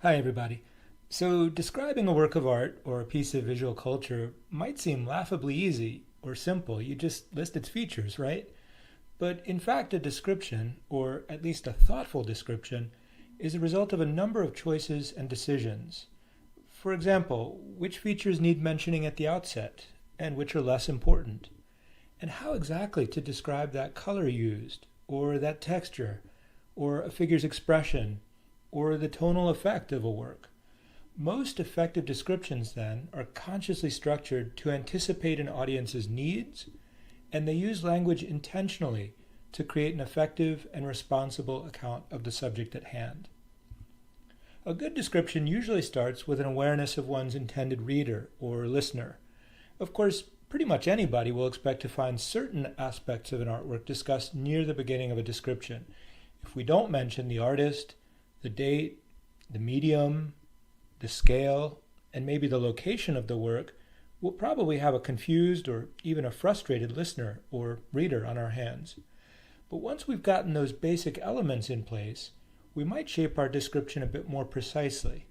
Hi, everybody. So, describing a work of art or a piece of visual culture might seem laughably easy or simple. You just list its features, right? But in fact, a description, or at least a thoughtful description, is a result of a number of choices and decisions. For example, which features need mentioning at the outset, and which are less important? And how exactly to describe that color used, or that texture, or a figure's expression, or the tonal effect of a work. Most effective descriptions, then, are consciously structured to anticipate an audience's needs, and they use language intentionally to create an effective and responsible account of the subject at hand. A good description usually starts with an awareness of one's intended reader or listener. Of course, pretty much anybody will expect to find certain aspects of an artwork discussed near the beginning of a description. If we don't mention the artist, the date, the medium, the scale, and maybe the location of the work, we'll probably have a confused or even a frustrated listener or reader on our hands. But once we've gotten those basic elements in place, we might shape our description a bit more precisely.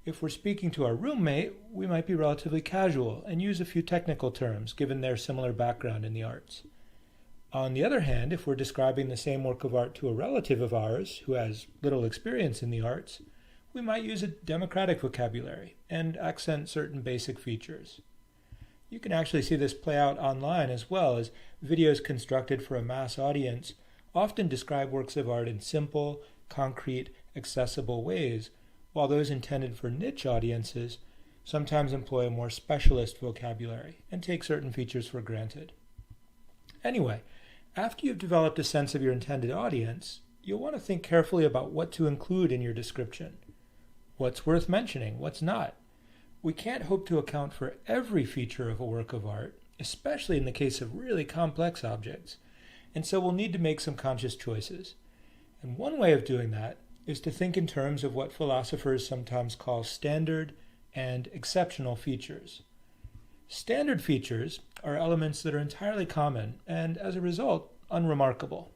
If we're speaking to our roommate, we might be relatively casual and use a few technical terms given their similar background in the arts. On the other hand, if we're describing the same work of art to a relative of ours who has little experience in the arts, we might use a democratic vocabulary and accent certain basic features. You can actually see this play out online as well, as videos constructed for a mass audience often describe works of art in simple, concrete, accessible ways, while those intended for niche audiences sometimes employ a more specialist vocabulary and take certain features for granted. Anyway, after you've developed a sense of your intended audience, you'll want to think carefully about what to include in your description. What's worth mentioning, what's not? We can't hope to account for every feature of a work of art, especially in the case of really complex objects, and so we'll need to make some conscious choices. And one way of doing that is to think in terms of what philosophers sometimes call standard and exceptional features. Standard features are elements that are entirely common and, as a result, unremarkable.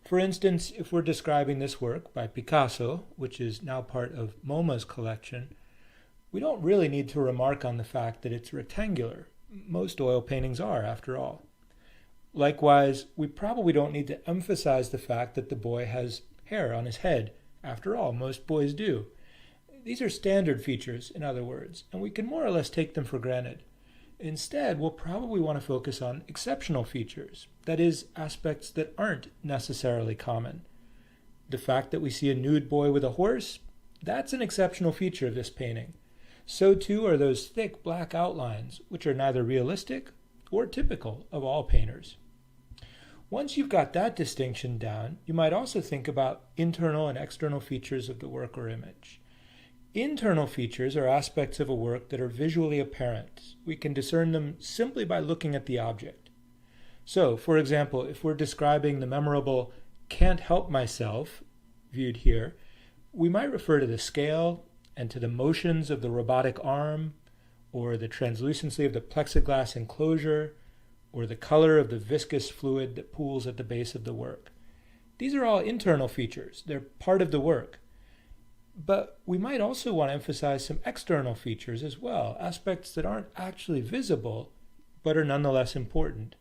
For instance, if we're describing this work by Picasso, which is now part of MoMA's collection, we don't really need to remark on the fact that it's rectangular. Most oil paintings are, after all. Likewise, we probably don't need to emphasize the fact that the boy has hair on his head. After all, most boys do. These are standard features, in other words, and we can more or less take them for granted. Instead, we'll probably want to focus on exceptional features, that is, aspects that aren't necessarily common. The fact that we see a nude boy with a horse, that's an exceptional feature of this painting. So too are those thick black outlines, which are neither realistic or typical of all painters. Once you've got that distinction down, you might also think about internal and external features of the work or image. Internal features are aspects of a work that are visually apparent. We can discern them simply by looking at the object. So, for example, if we're describing the memorable "can't help myself," viewed here, we might refer to the scale and to the motions of the robotic arm, or the translucency of the plexiglass enclosure, or the color of the viscous fluid that pools at the base of the work. These are all internal features. They're part of the work. But we might also want to emphasize some external features as well, aspects that aren't actually visible, but are nonetheless important.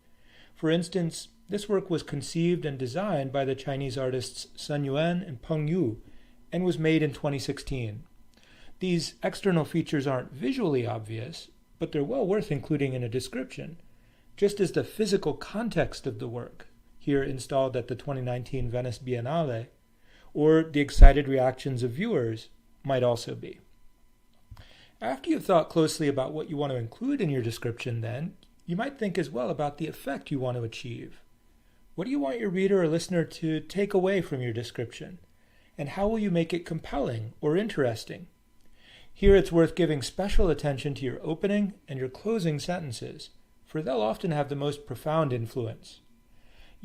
For instance, this work was conceived and designed by the Chinese artists Sun Yuan and Peng Yu, and was made in 2016. These external features aren't visually obvious, but they're well worth including in a description, just as the physical context of the work, here installed at the 2019 Venice Biennale, or the excited reactions of viewers might also be. After you've thought closely about what you want to include in your description, then, you might think as well about the effect you want to achieve. What do you want your reader or listener to take away from your description? And how will you make it compelling or interesting? Here it's worth giving special attention to your opening and your closing sentences, for they'll often have the most profound influence.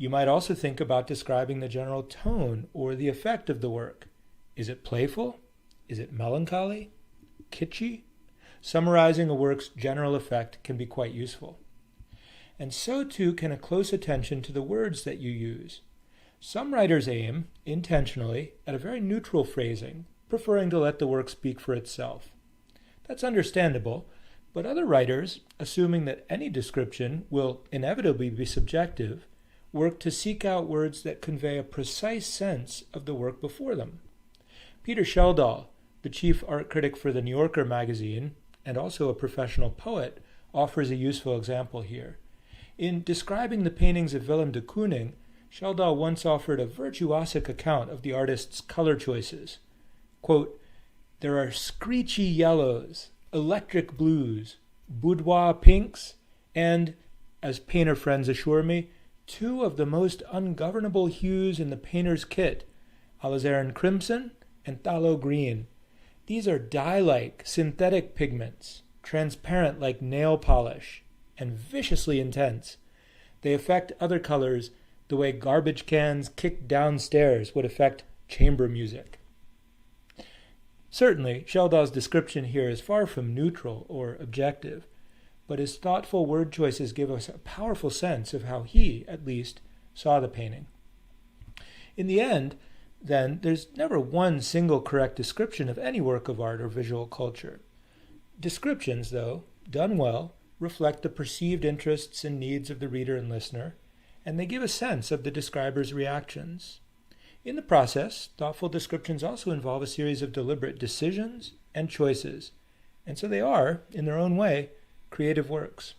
You might also think about describing the general tone or the effect of the work. Is it playful? Is it melancholy? Kitschy? Summarizing a work's general effect can be quite useful. And so too can a close attention to the words that you use. Some writers aim, intentionally, at a very neutral phrasing, preferring to let the work speak for itself. That's understandable, but other writers, assuming that any description will inevitably be subjective, work to seek out words that convey a precise sense of the work before them. Peter Sheldahl, the chief art critic for the New Yorker magazine, and also a professional poet, offers a useful example here. In describing the paintings of Willem de Kooning, Sheldahl once offered a virtuosic account of the artist's color choices. Quote, "There are screechy yellows, electric blues, boudoir pinks, and, as painter friends assure me, two of the most ungovernable hues in the painter's kit, alizarin crimson and phthalo green. These are dye-like synthetic pigments, transparent like nail polish, and viciously intense. They affect other colors the way garbage cans kicked downstairs would affect chamber music." Certainly, Sheldahl's description here is far from neutral or objective, but his thoughtful word choices give us a powerful sense of how he, at least, saw the painting. In the end, then, there's never one single correct description of any work of art or visual culture. Descriptions, though, done well, reflect the perceived interests and needs of the reader and listener, and they give a sense of the describer's reactions. In the process, thoughtful descriptions also involve a series of deliberate decisions and choices, and so they are, in their own way, creative works.